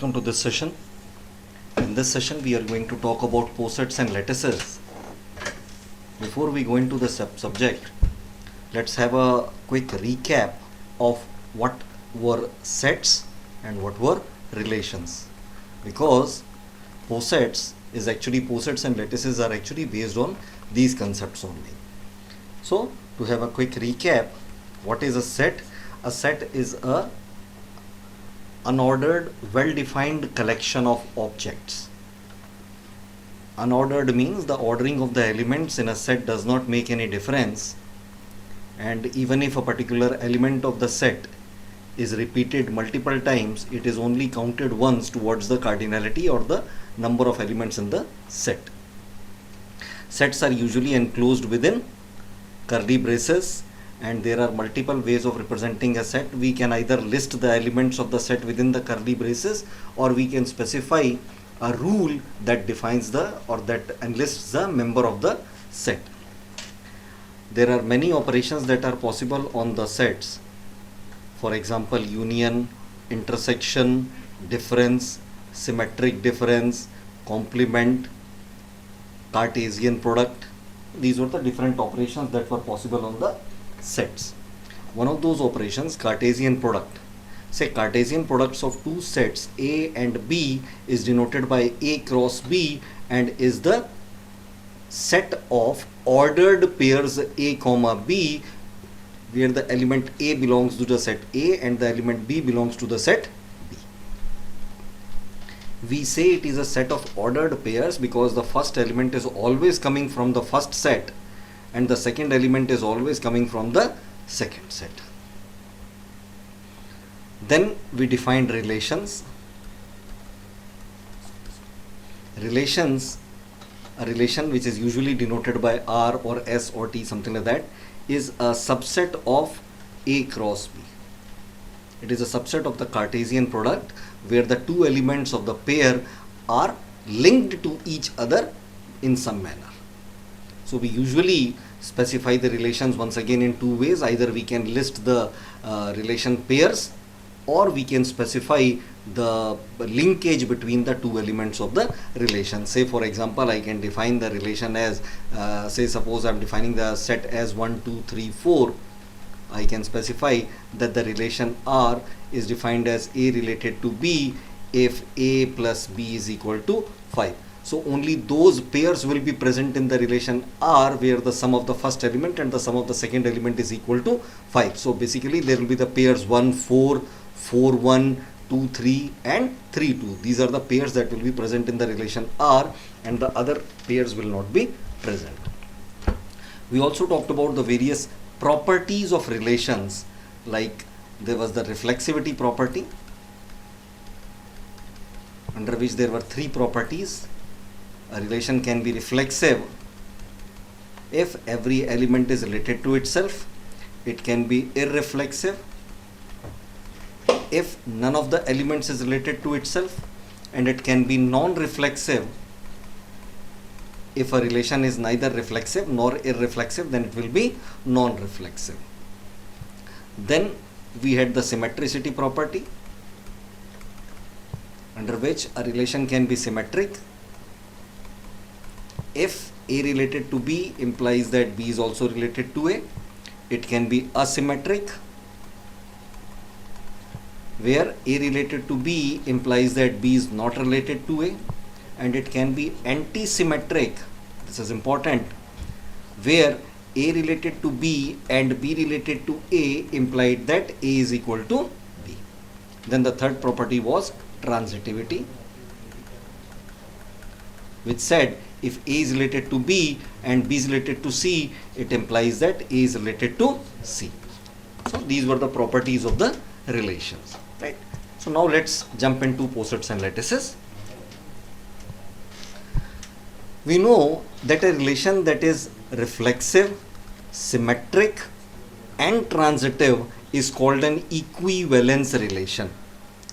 welcome to this session. In this session we are going to talk about posets and lattices. Before we go into the subject, let's have a quick recap of what were sets and what were relations, because posets and lattices are actually based on these concepts only. So to have a quick recap, what is a set? A set is a unordered, well-defined collection of objects. Unordered means the ordering of the elements in a set does not make any difference, and even if a particular element of the set is repeated multiple times, it is only counted once towards the cardinality or the number of elements in the set. Sets are usually enclosed within curly braces, and there are multiple ways of representing a set. We can either list the elements of the set within the curly braces, or we can specify a rule that defines that enlists the member of the set. There are many operations that are possible on the sets. For example, union, intersection, difference, symmetric difference, complement, Cartesian product. These were the different operations that were possible on the sets. One of those operations, Cartesian product. Say Cartesian products of two sets A and B is denoted by A cross B and is the set of ordered pairs A comma B, where the element A belongs to the set A and the element B belongs to the set B. We say it is a set of ordered pairs because the first element is always coming from the first set and the second element is always coming from the second set. Then we defined relations. A relation which is usually denoted by R or S or T, something like that, is a subset of A cross B. It is a subset of the Cartesian product where the two elements of the pair are linked to each other in some manner. So we usually specify the relations once again in two ways. Either we can list the relation pairs, or we can specify the linkage between the two elements of the relation. Say for example, I can define the relation as, suppose I am defining the set as 1, 2, 3, 4. I can specify that the relation R is defined as A related to B if A plus B is equal to 5. So only those pairs will be present in the relation R where the sum of the first element and the sum of the second element is equal to 5. So basically there will be the pairs 1, 4, 4, 1, 2, 3 and 3, 2. These are the pairs that will be present in the relation R, and the other pairs will not be present. We also talked about the various properties of relations, like there was the reflexivity property, under which there were three properties. A relation can be reflexive if every element is related to itself. It can be irreflexive if none of the elements is related to itself, and it can be non-reflexive if a relation is neither reflexive nor irreflexive, then it will be non-reflexive. Then we had the symmetricity property, under which a relation can be symmetric if A related to B implies that B is also related to A. It can be asymmetric where A related to B implies that B is not related to A, and it can be anti-symmetric, this is important, where A related to B and B related to A implied that A is equal to B. Then the third property was transitivity, which said if A is related to B and B is related to C, it implies that A is related to C. So these were the properties of the relations, right? So now let's jump into posets and lattices. We know that a relation that is reflexive, symmetric and transitive is called an equivalence relation.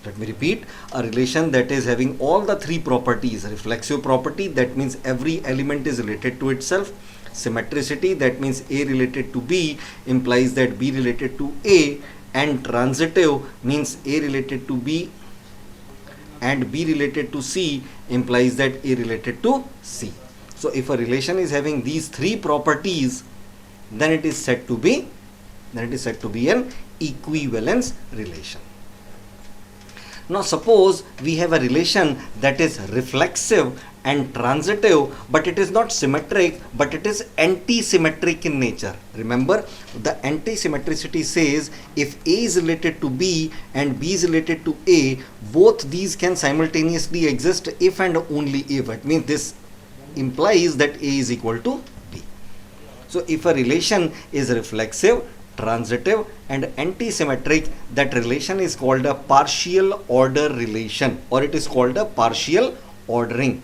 Let me repeat, a relation that is having all the three properties: reflexive property, that means every element is related to itself; symmetricity, that means A related to B implies that B related to A; and transitive means A related to B and B related to C implies that A related to C. So if a relation is having these three properties, then it is said to be an equivalence relation. Now suppose we have a relation that is reflexive and transitive, but it is not symmetric, but it is anti-symmetric in nature. Remember, the anti-symmetricity says if A is related to B and B is related to A, both these can simultaneously exist if and only if. It means this implies that A is equal to B. So if a relation is reflexive, transitive and anti-symmetric, that relation is called a partial order relation, or it is called a partial ordering.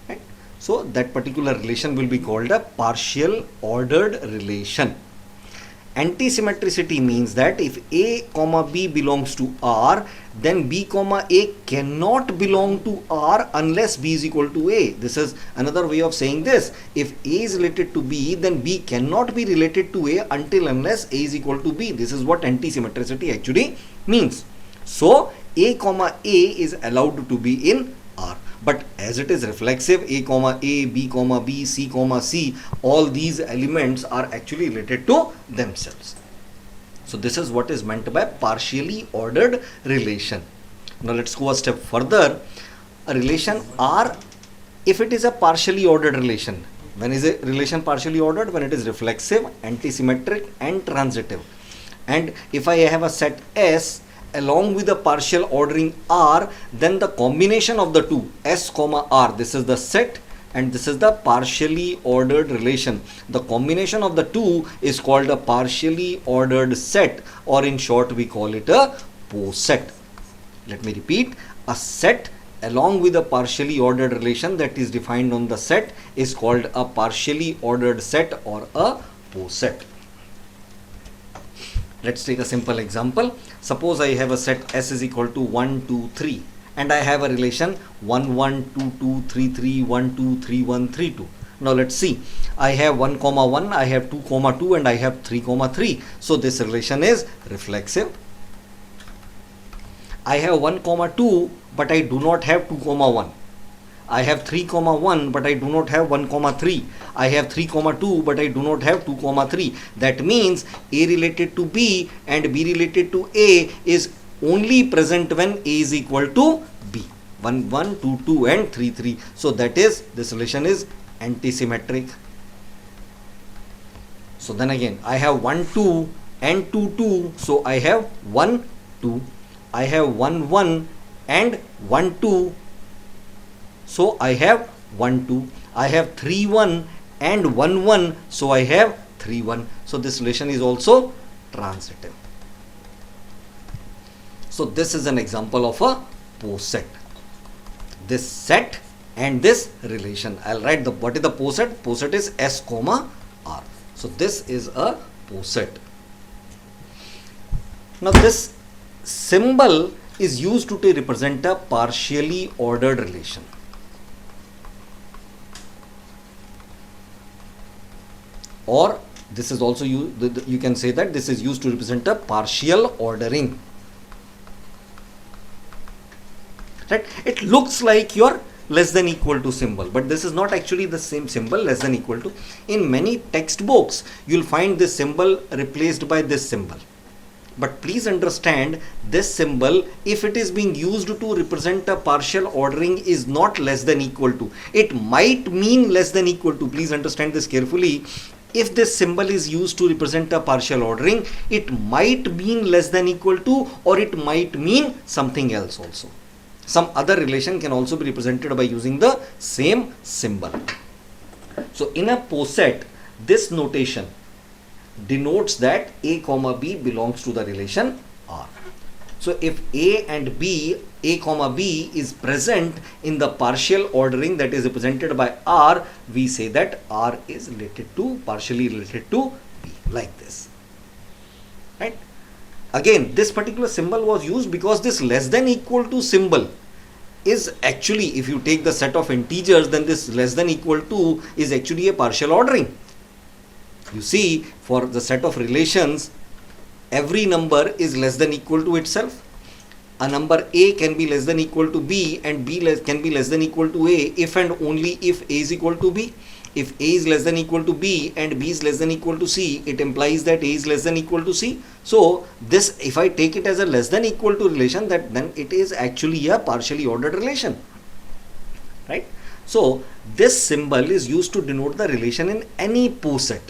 Right? So that particular relation will be called a partial ordered relation. Anti-symmetricity means that if A comma B belongs to R, then B comma A cannot belong to R unless B is equal to A. This is another way of saying this. If A is related to B, then B cannot be related to A until unless A is equal to B. This is what anti-symmetricity actually means. So A comma A is allowed to be in R. But as it is reflexive, A comma A, B comma B, C comma C, all these elements are actually related to themselves. So this is what is meant by partially ordered relation. Now let's go a step further. A relation R, if it is a partially ordered relation, when is a relation partially ordered? When it is reflexive, anti-symmetric and transitive. And if I have a set S along with the partial ordering R, then the combination of the two, S comma R, this is the set and this is the partially ordered relation. The combination of the two is called a partially ordered set, or in short we call it a poset. Let me repeat, a set along with a partially ordered relation that is defined on the set is called a partially ordered set or a poset. Let's take a simple example. Suppose I have a set S is equal to 1, 2, 3 and I have a relation 1, 1, 2, 2, 3, 3, 1, 2, 3, 1, 3, 2. Now let's see. I have 1, 1, I have 2, 2 and I have 3, 3. So this relation is reflexive. I have 1, 2 but I do not have 2, 1. I have 3, 1 but I do not have 1, 3. I have 3, 2 but I do not have 2, 3. That means A related to B and B related to A is only present when A is equal to B. 1, 1, 2, 2 and 3, 3. So that is, this relation is anti-symmetric. So then again, I have 1, 2 and 2, 2. So I have 1, 2. I have 1, 1 and 1, 2. So I have 1, 2. I have 3, 1 and 1, 1. So I have 3, 1. So this relation is also transitive. So this is an example of a poset. This set and this relation. I'll write what is the poset? Poset is S comma R. So this is a poset. Now this symbol is used to represent a partially ordered relation. Or this is also you can say that this is used to represent a partial ordering. Right? It looks like your less than equal to symbol, but this is not actually the same symbol, less than equal to. In many textbooks, you'll find this symbol replaced by this symbol. But please understand, this symbol, if it is being used to represent a partial ordering, is not less than equal to. It might mean less than equal to. Please understand this carefully. If this symbol is used to represent a partial ordering, it might mean less than equal to, or it might mean something else also. Some other relation can also be represented by using the same symbol. So in a poset, this notation denotes that A comma B belongs to the relation R. So if A and B, A comma B is present in the partial ordering that is represented by R, we say that R is partially related to B, like this. Right? Again, this particular symbol was used because this less than equal to symbol is actually, if you take the set of integers, then this less than equal to is actually a partial ordering. You see, for the set of relations, every number is less than equal to itself. a number A can be less than equal to B and can be less than equal to A if and only if A is equal to B. If A is less than equal to B and B is less than equal to C, it implies that A is less than equal to C. So this, if I take it as a less than equal to relation, that then it is actually a partially ordered relation, right? So this symbol is used to denote the relation in any poset.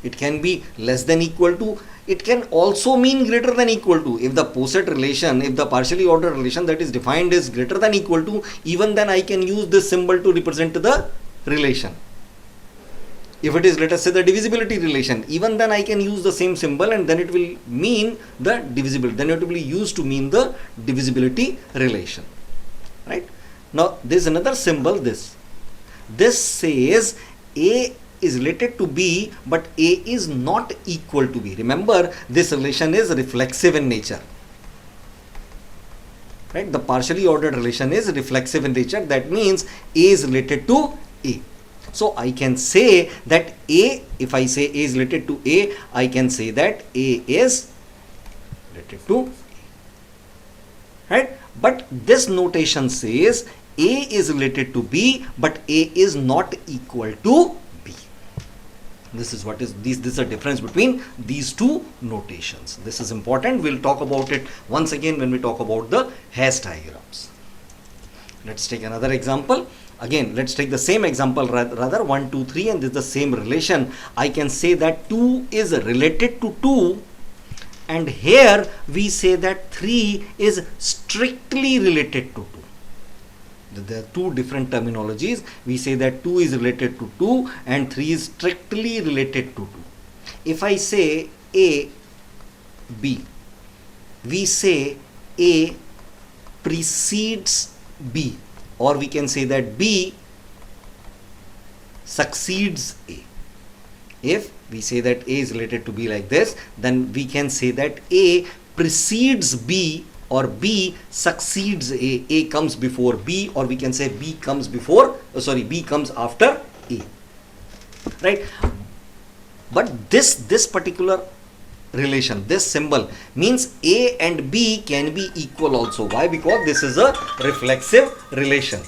It can be less than equal to, it can also mean greater than equal to. If the poset relation, if the partially ordered relation that is defined is greater than equal to, even then I can use this symbol to represent the relation. If it is, let us say, the divisibility relation, even then I can use the same symbol and then it will mean the divisibility, then it will be used to mean the divisibility relation, right? Now there is another symbol, this says A is related to B, but A is not equal to B. Remember, this relation is reflexive in nature, right? The partially ordered relation is reflexive in nature. That means A is related to A. So I can say that A, if I say A is related to A, I can say that A is related to A, right? But this notation says A is related to B, but A is not equal to B. This is what is this is a difference between these two notations. This is important. We'll talk about it once again when we talk about the hash diagrams. Let's take another example. Again, let's take the same example, rather 1, 2, 3, and this is the same relation. I can say that 2 is related to 2, and here we say that 3 is strictly related to 2. There are two different terminologies. We say that 2 is related to 2 and 3 is strictly related to 2. If I say A, B, we say A precedes B, or we can say that B succeeds A. If we say that A is related to B like this, then we can say that A precedes B or B succeeds A. A comes before B, or we can say B comes before, B comes after A, right? But this particular relation, this symbol means A and B can be equal also. Why? Because this is a reflexive relation.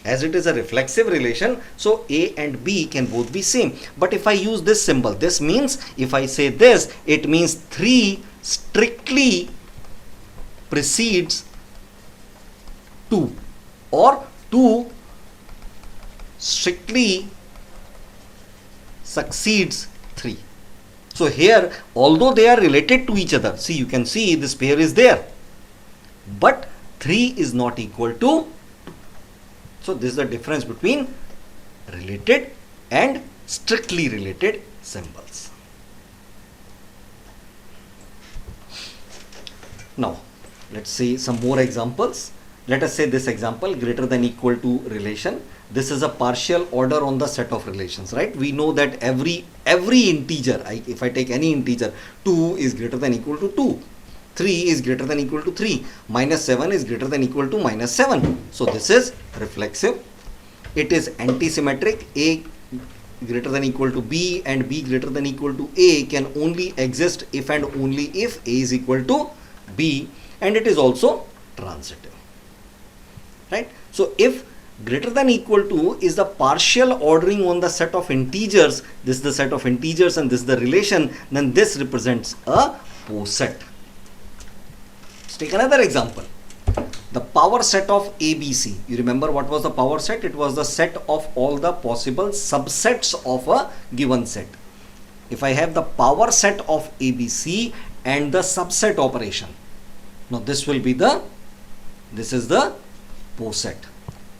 As it is a reflexive relation, so A and B can both be same. But if I use this symbol, this means, if I say this, it means 3 strictly precedes 2, or 2 strictly succeeds 3. So here, although they are related to each other, see, you can see this pair is there, but 3 is not equal to 2. So this is the difference between related and strictly related symbols. Now let's see some more examples. Let us say this example, greater than equal to relation. This is a partial order on the set of relations, right? We know that every integer, if I take any integer, 2 is greater than equal to 2, 3 is greater than equal to 3, minus 7 is greater than equal to minus 7. So this is reflexive. It is antisymmetric. A greater than equal to B and B greater than equal to A can only exist if and only if A is equal to B, and it is also transitive, right? So if greater than equal to is the partial ordering on the set of integers, this is the set of integers and this is the relation, then this represents a poset. Let's take another example. The power set of ABC. You remember what was the power set? It was the set of all the possible subsets of a given set. If I have the power set of ABC and the subset operation, now this will be this is the poset.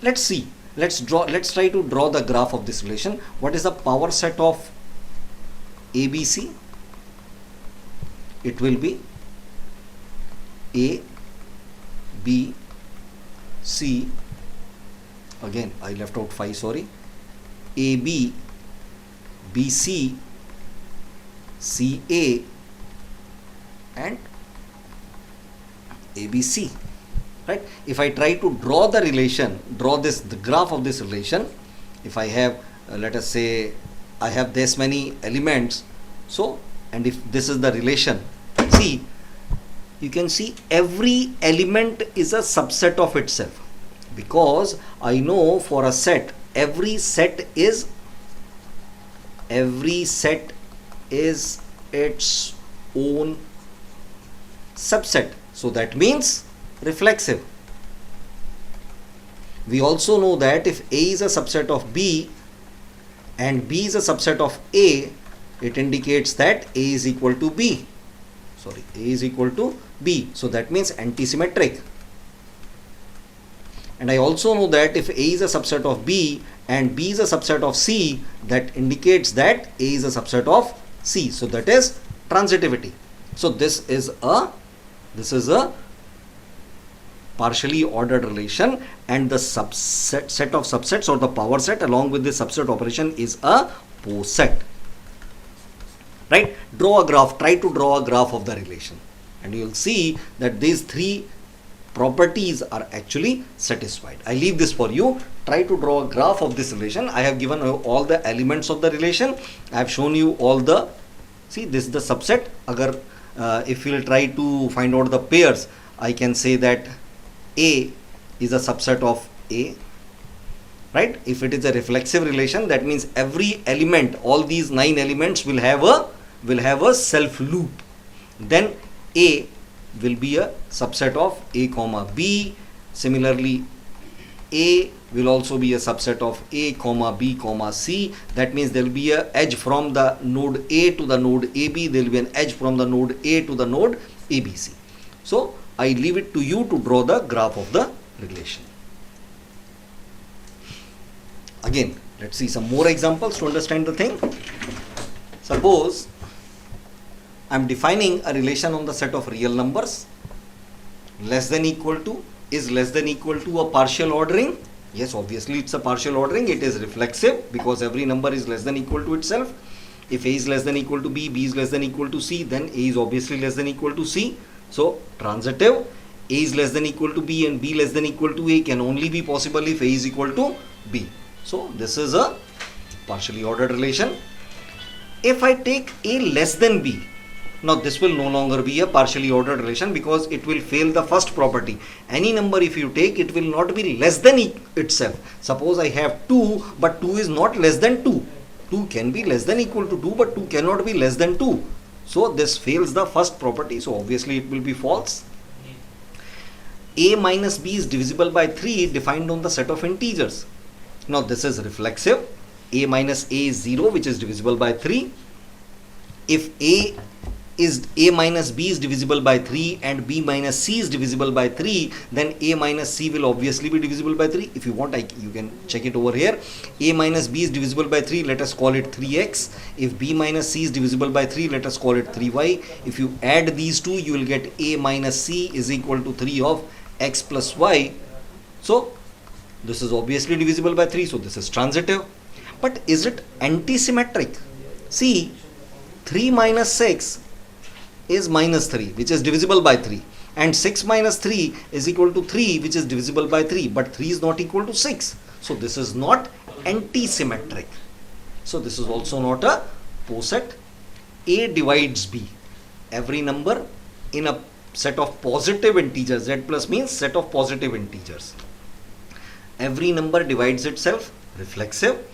Let's see. Let's try to draw the graph of this relation. What is the power set of ABC? It will be A, B, C. Again, I left out 5, sorry. AB, BC, CA, and ABC. Right? If I try to draw the relation, the graph of this relation, if I have, let us say, I have this many elements, so, and if this is the relation, see, you can see every element is a subset of itself, because I know for a set every set is its own subset. So that means reflexive. We also know that if A is a subset of B and B is a subset of A, it indicates that A is equal to B. A is equal to B. So that means antisymmetric. And I also know that if A is a subset of B and B is a subset of C, that indicates that A is a subset of C. So that is transitivity. So this is a partially ordered relation, and the set of subsets or the power set along with the subset operation is a poset. Right? Draw a graph. Try to draw a graph of the relation, and you will see that these three properties are actually satisfied. I leave this for you. Try to draw a graph of this relation. I have given you all the elements of the relation. I have shown you all the, see, this is the subset. If you will try to find out the pairs, I can say that A is a subset of A. Right? If it is a reflexive relation, that means every element, all these 9 elements will have a self loop. Then A will be a subset of A comma B. Similarly, A will also be a subset of A comma B comma C. That means there will be an edge from the node A to the node AB. There will be an edge from the node A to the node ABC. So I leave it to you to draw the graph of the relation. Again, let's see some more examples to understand the thing. Suppose I am defining a relation on the set of real numbers. Less than equal to is less than equal to a partial ordering. Yes, obviously it's a partial ordering. It is reflexive because every number is less than equal to itself. If A is less than equal to B, B is less than equal to C, then A is obviously less than equal to C. So transitive. A is less than equal to B and B less than equal to A can only be possible if A is equal to B. So this is a partially ordered relation. If I take A less than B, now this will no longer be a partially ordered relation because it will fail the first property. Any number if you take, it will not be less than itself. Suppose I have 2, but 2 is not less than 2. 2 can be less than equal to 2, but 2 cannot be less than 2. So this fails the first property. So obviously it will be false. A minus B is divisible by 3 defined on the set of integers. Now this is reflexive. A minus A is 0, which is divisible by 3. If A minus B is divisible by 3 and B minus C is divisible by 3, then A minus C will obviously be divisible by 3. If you want, you can check it over here. A minus B is divisible by 3, let us call it 3x. If B minus C is divisible by 3, let us call it 3y. If you add these two, you will get A minus C is equal to 3 of x plus y. So this is obviously divisible by 3, so this is transitive. But is it antisymmetric? See, 3 minus 6 is minus 3, which is divisible by 3, and 6 minus 3 is equal to 3, which is divisible by 3, but 3 is not equal to 6. So this is not antisymmetric. So this is also not a poset. A divides B. Every number in a set of positive integers, Z plus means set of positive integers. Every number divides itself, reflexive.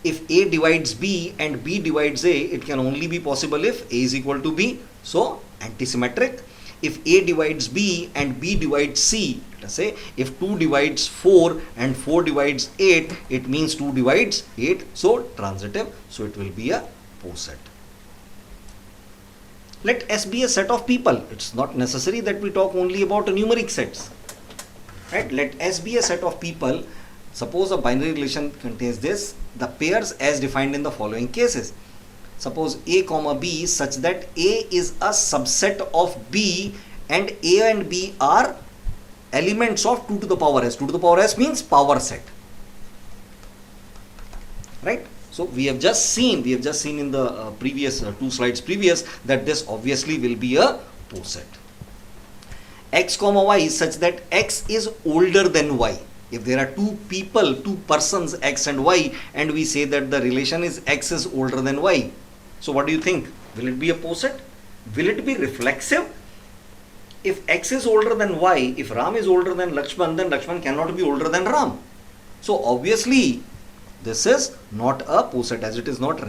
If A divides B and B divides A, it can only be possible if A is equal to B. So antisymmetric. If A divides B and B divides C, let us say if 2 divides 4 and 4 divides 8, it means 2 divides 8. So transitive. So it will be a poset. Let S be a set of people. It's not necessary that we talk only about numeric sets. Right? Let S be a set of people. Suppose a binary relation contains this, the pairs as defined in the following cases. Suppose A comma B is such that A is a subset of B and A and B are elements of 2 to the power S. 2 to the power S means power set. Right? So we have just seen in the previous 2 slides previous that this obviously will be a poset. X comma Y is such that X is older than Y. If there are 2 people, 2 persons, X and Y, and we say that the relation is X is older than Y. So what do you think? Will it be a poset? Will it be reflexive? If X is older than Y, if Ram is older than Lakshman, then Lakshman cannot be older than Ram. So obviously, this is not a poset, as it is not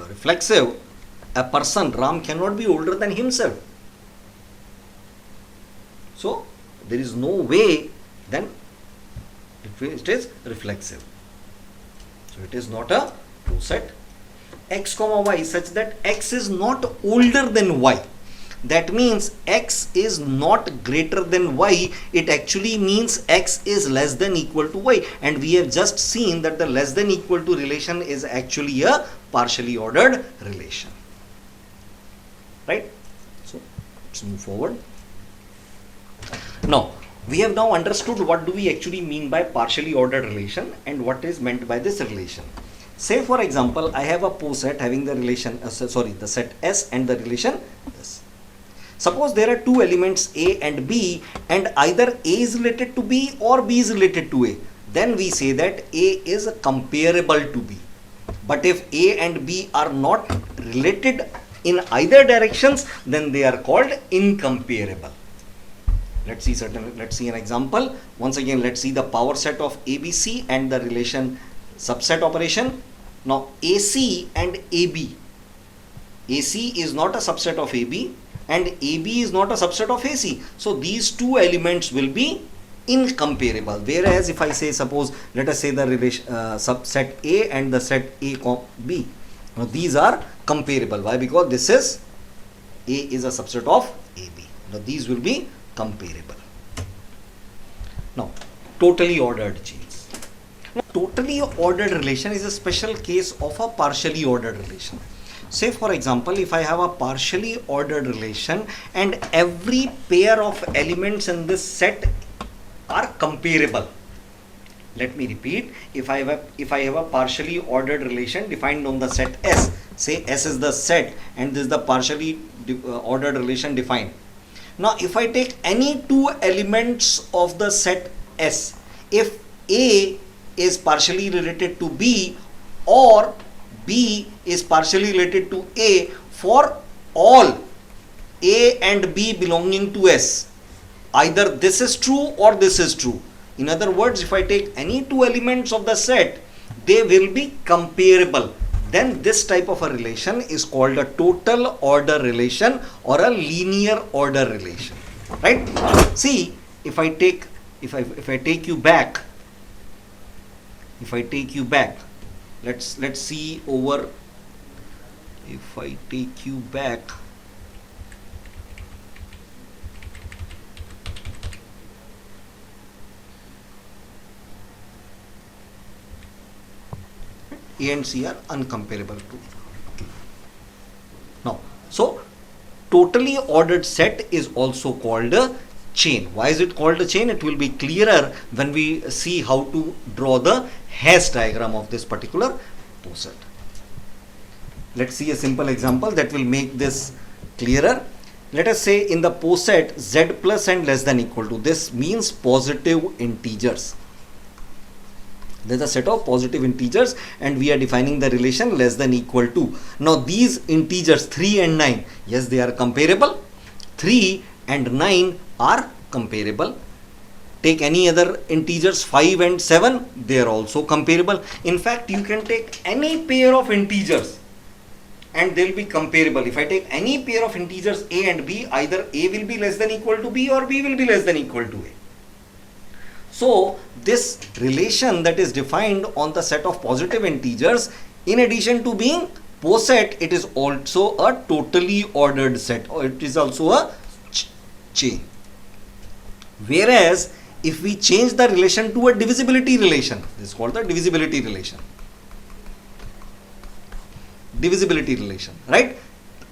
reflexive. A person, Ram, cannot be older than himself. So there is no way then it is reflexive. So it is not a poset. X comma Y such that X is not older than Y. That means X is not greater than Y. It actually means X is less than equal to Y. And we have just seen that the less than equal to relation is actually a partially ordered relation. Right? So let's move forward. Now, we have now understood what do we actually mean by partially ordered relation and what is meant by this relation. Say for example, I have a poset having the relation, the set S and the relation S. Suppose there are two elements A and B and either A is related to B or B is related to A. Then we say that A is comparable to B. But if A and B are not related in either directions, then they are called incomparable. Let's see an example. Once again, let's see the power set of ABC and the relation subset operation. Now AC and AB. AC is not a subset of AB and AB is not a subset of AC. So these two elements will be incomparable. Whereas if I say, suppose, let us say the relation subset A and the set A comma B. Now these are comparable. Why? Because this is A is a subset of AB. Now these will be comparable. Now, totally ordered chains. Now, totally ordered relation is a special case of a partially ordered relation. Say for example, if I have a partially ordered relation and every pair of elements in this set are comparable. Let me repeat. If I have a partially ordered relation defined on the set S, say S is the set and this is the partially ordered relation defined. Now, if I take any two elements of the set S, if A is partially related to B or B is partially related to A, for all A and B belonging to S, either this is true or this is true. In other words, if I take any two elements of the set, they will be comparable. Then this type of a relation is called a total order relation or a linear order relation. Right? See, if I take you back, let's see over. If I take you back, A and C are uncomparable too. Now, so totally ordered set is also called a chain. Why is it called a chain? It will be clearer when we see how to draw the hash diagram of this particular poset. Let's see a simple example that will make this clearer. Let us say in the poset Z plus and less than equal to, this means positive integers. There's a set of positive integers and we are defining the relation less than equal to. Now these integers 3 and 9, yes, they are comparable. 3 and 9 are comparable. Take any other integers 5 and 7, they are also comparable. In fact, you can take any pair of integers and they will be comparable. If I take any pair of integers A and B, either A will be less than equal to B or B will be less than equal to A. So this relation that is defined on the set of positive integers, in addition to being poset, it is also a totally ordered set, or it is also a chain. Whereas if we change the relation to a divisibility relation, this is called the divisibility relation. Divisibility relation, right?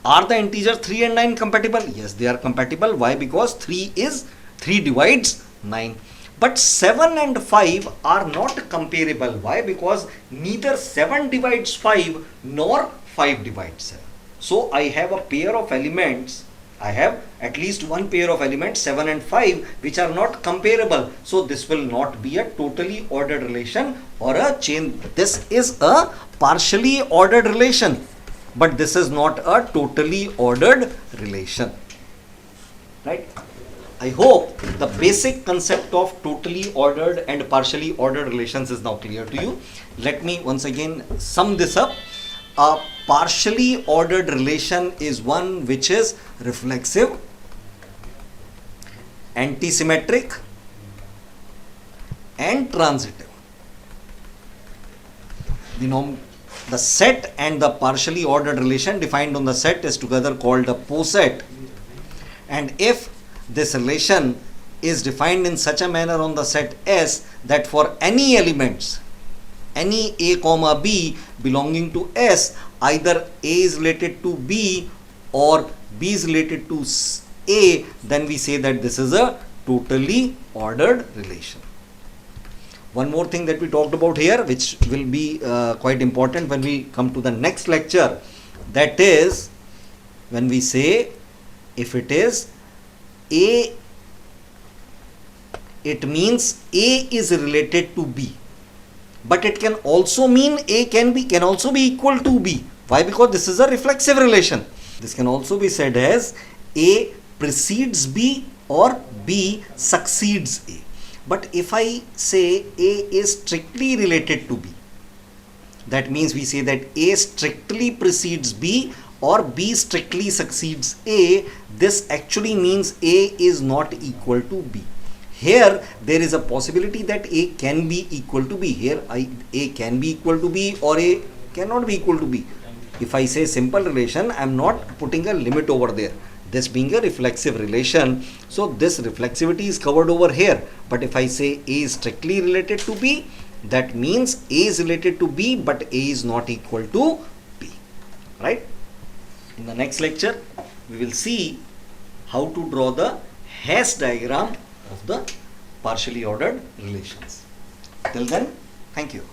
Are the integers 3 and 9 compatible? Yes, they are compatible. Why? Because 3 divides 9. But 7 and 5 are not comparable. Why? Because neither 7 divides 5 nor 5 divides 7. So I have a pair of elements, I have at least one pair of elements 7 and 5 which are not comparable. So this will not be a totally ordered relation or a chain. This is a partially ordered relation, but this is not a totally ordered relation. right? I hope the basic concept of totally ordered and partially ordered relations is now clear to you. Let me once again sum this up. A partially ordered relation is one which is reflexive, antisymmetric, and transitive. The set and the partially ordered relation defined on the set is together called a poset. And if this relation is defined in such a manner on the set S that for any elements, any A comma B belonging to S, either A is related to B or B is related to A, then we say that this is a totally ordered relation. One more thing that we talked about here, which will be quite important when we come to the next lecture, that is when we say if it is A, it means A is related to B, but it can also mean A can also be equal to B. Why? Because this is a reflexive relation. This can also be said as A precedes B or B succeeds A. But if I say A is strictly related to B, that means we say that A strictly precedes B or B strictly succeeds A. This actually means A is not equal to B. Here there is a possibility that A can be equal to B. Here A can be equal to B or A cannot be equal to B. If I say simple relation, I am not putting a limit over there. This being a reflexive relation, so this reflexivity is covered over here. But if I say A is strictly related to B, that means A is related to B but A is not equal to B, right? In the next lecture we will see how to draw the Hess diagram of the partially ordered relations. Till then, thank you.